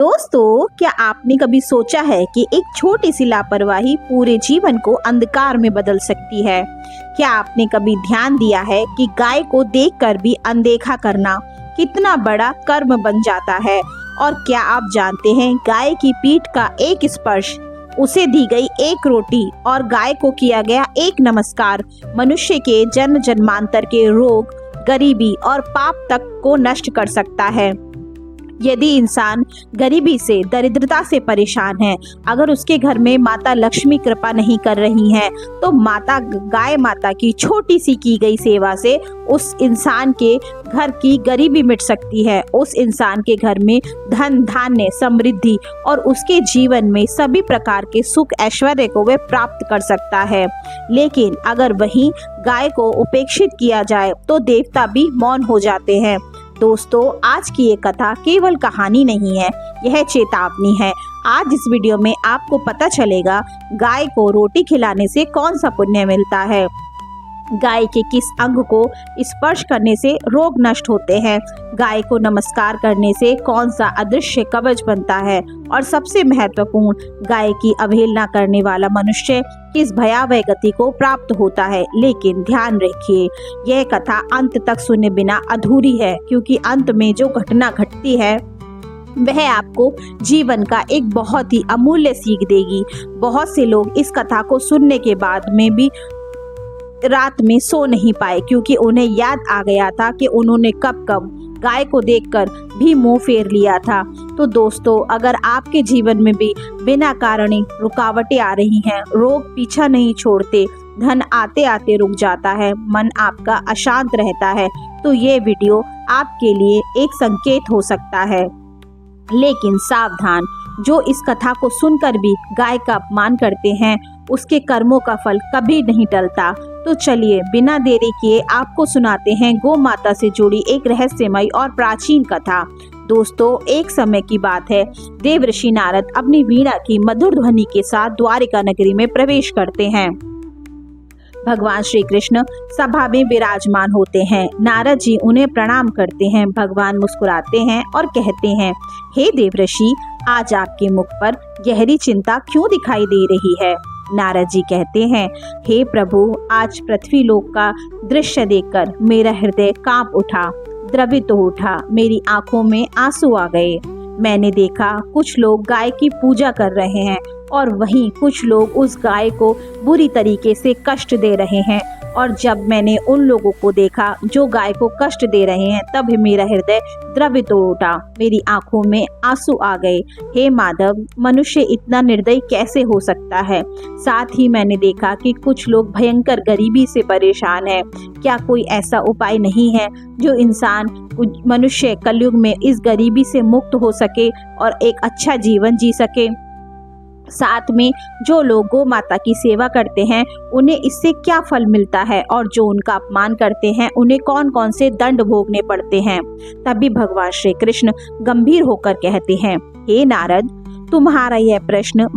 दोस्तों, क्या आपने कभी सोचा है कि एक छोटी सी लापरवाही पूरे जीवन को अंधकार में बदल सकती है? क्या आपने कभी ध्यान दिया है कि गाय को देखकर भी अनदेखा करना कितना बड़ा कर्म बन जाता है? और क्या आप जानते हैं, गाय की पीठ का एक स्पर्श, उसे दी गई एक रोटी और गाय को किया गया एक नमस्कार मनुष्य के जन्म जन्मांतर के रोग, गरीबी और पाप तक को नष्ट कर सकता है। यदि इंसान गरीबी से, दरिद्रता से परेशान है, अगर उसके घर में माता लक्ष्मी कृपा नहीं कर रही हैं, तो गाय माता की छोटी सी की गई सेवा से उस इंसान के घर की गरीबी मिट सकती है। उस इंसान के घर में धन धान्य, समृद्धि और उसके जीवन में सभी प्रकार के सुख ऐश्वर्य को वह प्राप्त कर सकता है। लेकिन अगर वहीं गाय को उपेक्षित किया जाए तो देवता भी मौन हो जाते हैं। दोस्तों, आज की ये कथा केवल कहानी नहीं है, यह चेतावनी है। आज इस वीडियो में आपको पता चलेगा गाय को रोटी खिलाने से कौन सा पुण्य मिलता है, गाय के किस अंग को स्पर्श करने से रोग नष्ट होते हैं, गाय को नमस्कार करने से कौन सा अदृश्य कवच बनता है, और सबसे महत्वपूर्ण, गाय की अवहेलना करने वाला मनुष्य किस भयावह गति को प्राप्त होता है। लेकिन ध्यान रखिए, यह कथा अंत तक सुने बिना अधूरी है, क्योंकि अंत में जो घटना घटती है वह आपको जीवन का एक बहुत ही अमूल्य सीख देगी। बहुत से लोग इस कथा को सुनने के बाद में भी रात में सो नहीं पाए, क्योंकि उन्हें याद आ गया था कि उन्होंने कब कब गाय को देखकर भी मुंह फेर लिया था। तो दोस्तों, अगर आपके जीवन में भी बिना कारण रुकावटें आ रही हैं, रोग पीछा नहीं छोड़ते, धन आते आते रुक जाता है, मन आपका अशांत रहता है, तो ये वीडियो आपके लिए एक संकेत हो सकता है। लेकिन सावधान, जो इस कथा को सुनकर भी गाय का अपमान करते हैं, उसके कर्मों का फल कभी नहीं टलता। तो चलिए बिना देरी किए आपको सुनाते हैं गौ माता से जुड़ी एक रहस्यमय और प्राचीन कथा। दोस्तों, एक समय की बात है, देवर्षि नारद अपनी वीणा की मधुर ध्वनि के साथ द्वारिका नगरी में प्रवेश करते हैं। भगवान श्री कृष्ण सभा में विराजमान होते हैं। नारद जी उन्हें प्रणाम करते हैं। भगवान मुस्कुराते हैं और कहते हैं, हे देवर्षि, आज आपके मुख पर गहरी चिंता क्यों दिखाई दे रही है? नारद जी कहते हैं, हे प्रभु, आज पृथ्वी लोक का दृश्य देखकर मेरा हृदय कांप उठा, द्रवित हो उठा, मेरी आंखों में आंसू आ गए। मैंने देखा कुछ लोग गाय की पूजा कर रहे हैं और वहीं कुछ लोग उस गाय को बुरी तरीके से कष्ट दे रहे हैं। और जब मैंने उन लोगों को देखा जो गाय को कष्ट दे रहे हैं, तब मेरा हृदय द्रवित हो उठा, मेरी आंखों में आंसू आ गए। हे माधव, मनुष्य इतना निर्दयी कैसे हो सकता है? साथ ही मैंने देखा कि कुछ लोग भयंकर गरीबी से परेशान हैं। क्या कोई ऐसा उपाय नहीं है जो मनुष्य कलयुग में इस गरीबी से मुक्त हो सके और एक अच्छा जीवन जी सके? साथ में जो लोग गौ माता की सेवा करते हैं, उन्हें इससे क्या फल मिलता है, और जो उनका अपमान करते हैं, उन्हें कौन कौन से दंड भोगने पड़ते हैं? तभी भगवान श्री कृष्ण गंभीर होकर कहते हैं, हे नारद, तुम्हारा यह प्रश्न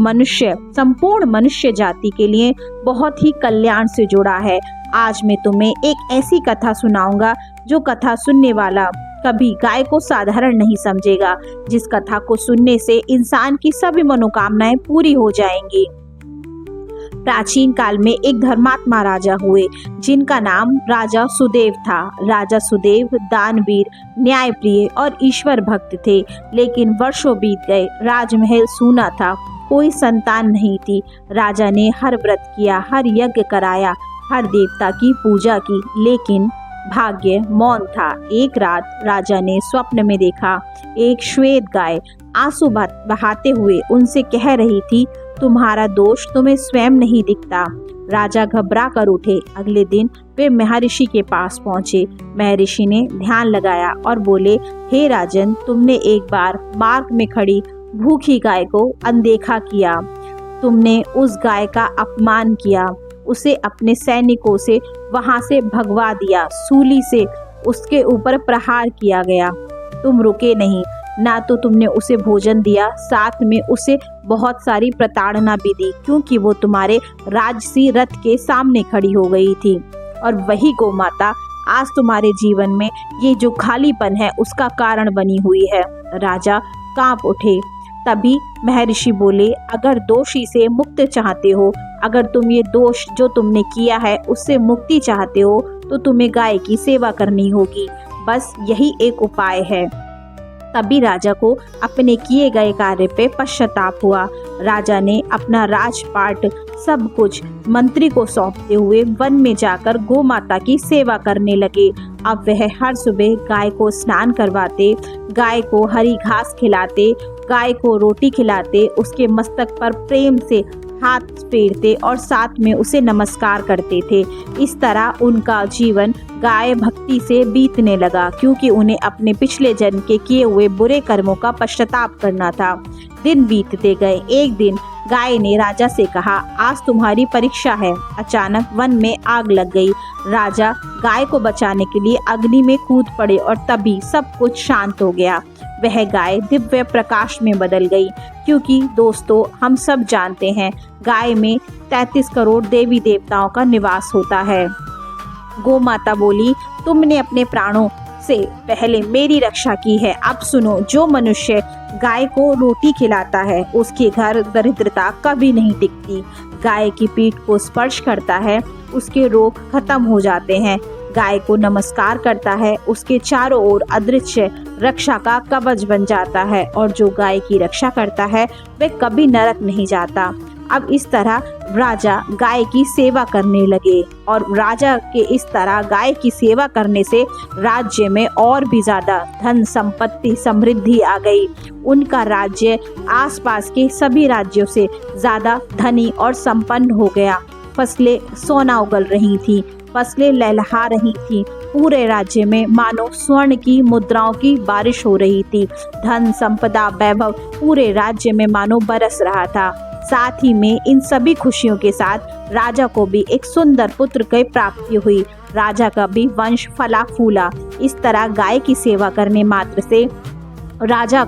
संपूर्ण मनुष्य जाति के लिए बहुत ही कल्याण से जुड़ा है। आज मैं तुम्हें एक ऐसी कथा सुनाऊंगा जो कथा सुनने वाला कभी गाय को साधारण नहीं समझेगा, जिस कथा को सुनने से इंसान की सभी मनोकामनाएं पूरी हो जाएंगी। प्राचीन काल में एक धर्मात्मा राजा हुए, जिनका नाम राजा सुदेव था। राजा सुदेव दानवीर, न्यायप्रिय और ईश्वर भक्त थे। लेकिन वर्षों बीत गए, राजमहल सूना था, कोई संतान नहीं थी। राजा ने हर व्रत किया, हर यज्ञ कराया, हर देवता की पूजा की, लेकिन भाग्य मौन था। एक रात राजा ने स्वप्न में देखा, एक श्वेत गाय आंसू बहाते हुए उनसे कह रही थी, तुम्हारा दोष तुम्हें स्वयं नहीं दिखता। राजा घबरा कर उठे। अगले दिन वे महर्षि के पास पहुंचे। महर्षि ने ध्यान लगाया और बोले, हे राजन, तुमने एक बार मार्ग में खड़ी भूखी गाय को अनदेखा किया। तुमने उस गाय का अपमान किया, उसे अपने सैनिकों से वहां से भगवा दिया, सूली से उसके ऊपर प्रहार किया गया। तुम रुके नहीं, ना तो तुमने उसे भोजन दिया, साथ में उसे बहुत सारी प्रताड़ना भी दी, क्योंकि वो तुम्हारे राजसी रथ के सामने खड़ी हो गई थी। और वही गौ माता आज तुम्हारे जीवन में ये जो खालीपन है उसका कारण बनी हुई है। राजा कांप उठे। तभी महर्षि बोले, अगर दोषी से मुक्ति चाहते हो, अगर तुम ये दोष जो तुमने किया है उससे मुक्ति चाहते हो, तो तुम्हें गाय की सेवा करनी होगी। बस यही एक उपाय है। तभी राजा को अपने किए गए कार्य पे पश्चाताप हुआ। राजा ने अपना राजपाट सब कुछ मंत्री को सौंपते हुए वन में जाकर गौ माता की सेवा करने लगे। अब वह हर सुबह गाय को स्नान करवाते, गाय को हरी घास खिलाते, गाय को रोटी खिलाते, उसके मस्तक पर प्रेम से हाथ फेरते और साथ में उसे नमस्कार करते थे। इस तरह उनका जीवन गाय भक्ति से बीतने लगा, क्योंकि उन्हें अपने पिछले जन्म के किए हुए बुरे कर्मों का पश्चाताप करना था। दिन बीतते गए। एक दिन गाय ने राजा से कहा, आज तुम्हारी परीक्षा है। अचानक वन में आग लग गई। राजा गाय को बचाने के लिए अग्नि में कूद पड़े और तभी सब कुछ शांत हो गया। वह गाय दिव्य प्रकाश में बदल गई, क्योंकि दोस्तों हम सब जानते हैं गाय में 33 करोड़ देवी देवताओं का निवास होता है। गौ माता बोली, तुमने अपने प्राणों से पहले मेरी रक्षा की है। अब सुनो, जो मनुष्य गाय को रोटी खिलाता है उसके घर दरिद्रता कभी नहीं टिकती। गाय की पीठ को स्पर्श करता है उसके रोग खत्म हो जाते हैं। गाय को नमस्कार करता है उसके चारों ओर अदृश्य रक्षा का कवच बन जाता है, और जो गाय की रक्षा करता है वह कभी नरक नहीं जाता। अब इस तरह राजा गाय की सेवा करने लगे, और राजा के इस तरह गाय की सेवा करने से राज्य में और भी ज्यादा धन संपत्ति समृद्धि आ गई। उनका राज्य आसपास के सभी राज्यों से ज्यादा धनी और संपन्न हो गया। फसलें सोना उगल रही थी, फसलें लहलहा रही थी। पूरे राज्य में मानो स्वर्ण की मुद्राओं की बारिश हो रही थी। धन संपदा वैभव पूरे राज्य में मानो बरस रहा था। साथ ही में इन सभी खुशियों के साथ राजा को भी एक सुंदर पुत्र की प्राप्ति हुई। राजा का भी वंश फला फूला। इस तरह गाय की सेवा करने मात्र से राजा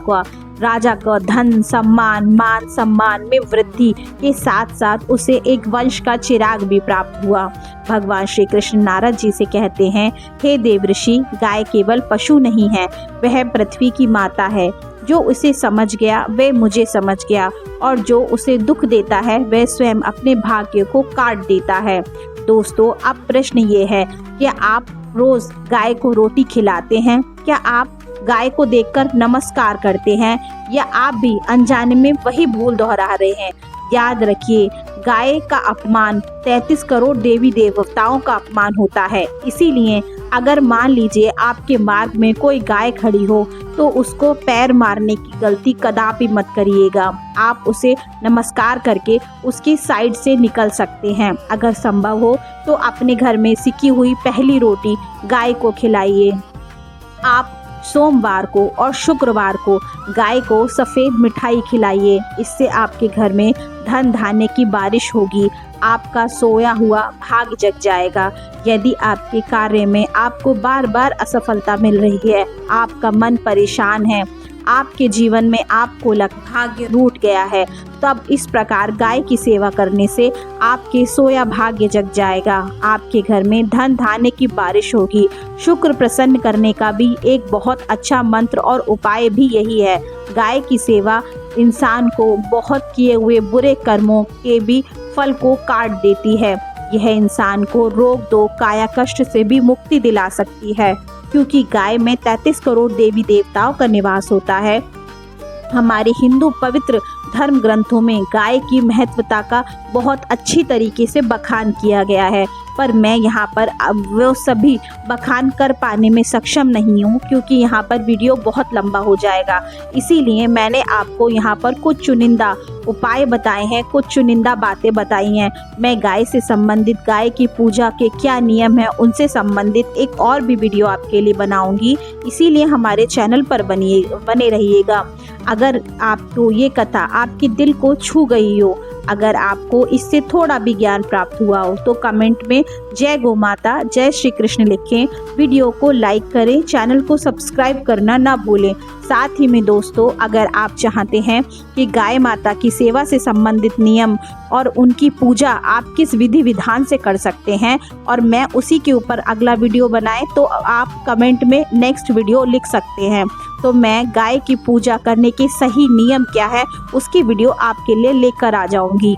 का धन सम्मान मान सम्मान में वृद्धि के साथ साथ उसे एक वंश का चिराग भी प्राप्त हुआ। भगवान श्री कृष्ण नारद जी से कहते हैं, हे देवऋषि, गाय केवल पशु नहीं है, वह पृथ्वी की माता है। जो उसे समझ गया वह मुझे समझ गया, और जो उसे दुख देता है वह स्वयं अपने भाग्य को काट देता है। दोस्तों, अब प्रश्न ये है, क्या आप रोज गाय को रोटी खिलाते हैं? क्या आप गाय को देखकर नमस्कार करते हैं, या आप भी अनजाने में वही भूल दोहरा रहे हैं? याद रखिए, गाय का अपमान 33 करोड़ देवी देवताओं का अपमान होता है। इसीलिए अगर मान लीजिए आपके मार्ग में कोई गाय खड़ी हो तो उसको पैर मारने की गलती कदापि मत करिएगा। आप उसे नमस्कार करके उसकी साइड से निकल सकते हैं। अगर संभव हो तो अपने घर में सिकी हुई पहली रोटी गाय को खिलाइए। आप सोमवार को और शुक्रवार को गाय को सफ़ेद मिठाई खिलाइए। इससे आपके घर में धन धान्य की बारिश होगी। आपका सोया हुआ भाग जग जाएगा। यदि आपके कार्य में आपको बार बार असफलता मिल रही है, आपका मन परेशान है, आपके जीवन में आपको भाग्य रूठ गया है, तब इस प्रकार गाय की सेवा करने से आपके सोया भाग्य जग जाएगा। आपके घर में धन धान्य की बारिश होगी। शुक्र प्रसन्न करने का भी एक बहुत अच्छा मंत्र और उपाय भी यही है। गाय की सेवा इंसान को बहुत किए हुए बुरे कर्मों के भी फल को काट देती है। यह इंसान को रोग दो काया कष्ट से भी मुक्ति दिला सकती है, क्योंकि गाय में 33 करोड़ देवी देवताओं का निवास होता है। हमारे हिंदू पवित्र धर्म ग्रंथों में गाय की महत्वता का बहुत अच्छी तरीके से बखान किया गया है, पर मैं यहाँ पर अब वो सभी बखान कर पाने में सक्षम नहीं हूँ, क्योंकि यहाँ पर वीडियो बहुत लंबा हो जाएगा। इसीलिए मैंने आपको यहाँ पर कुछ चुनिंदा उपाय बताए हैं, कुछ चुनिंदा बातें बताई हैं। मैं गाय से संबंधित, गाय की पूजा के क्या नियम हैं उनसे संबंधित एक और भी वीडियो आपके लिए बनाऊंगी। इसीलिए हमारे चैनल पर बने रहिएगा। अगर आपको ये कथा आपके दिल को छू गई हो, अगर आपको इससे थोड़ा भी ज्ञान प्राप्त हुआ हो, तो कमेंट में जय गौ माता, जय श्री कृष्ण लिखें, वीडियो को लाइक करें, चैनल को सब्सक्राइब करना ना भूलें। साथ ही में दोस्तों, अगर आप चाहते हैं कि गाय माता की सेवा से संबंधित नियम और उनकी पूजा आप किस विधि विधान से कर सकते हैं और मैं उसी के ऊपर अगला वीडियो बनाए, तो आप कमेंट में नेक्स्ट वीडियो लिख सकते हैं। तो मैं गाय की पूजा करने के सही नियम क्या है उसकी वीडियो आपके लिए लेकर आ जाऊंगी।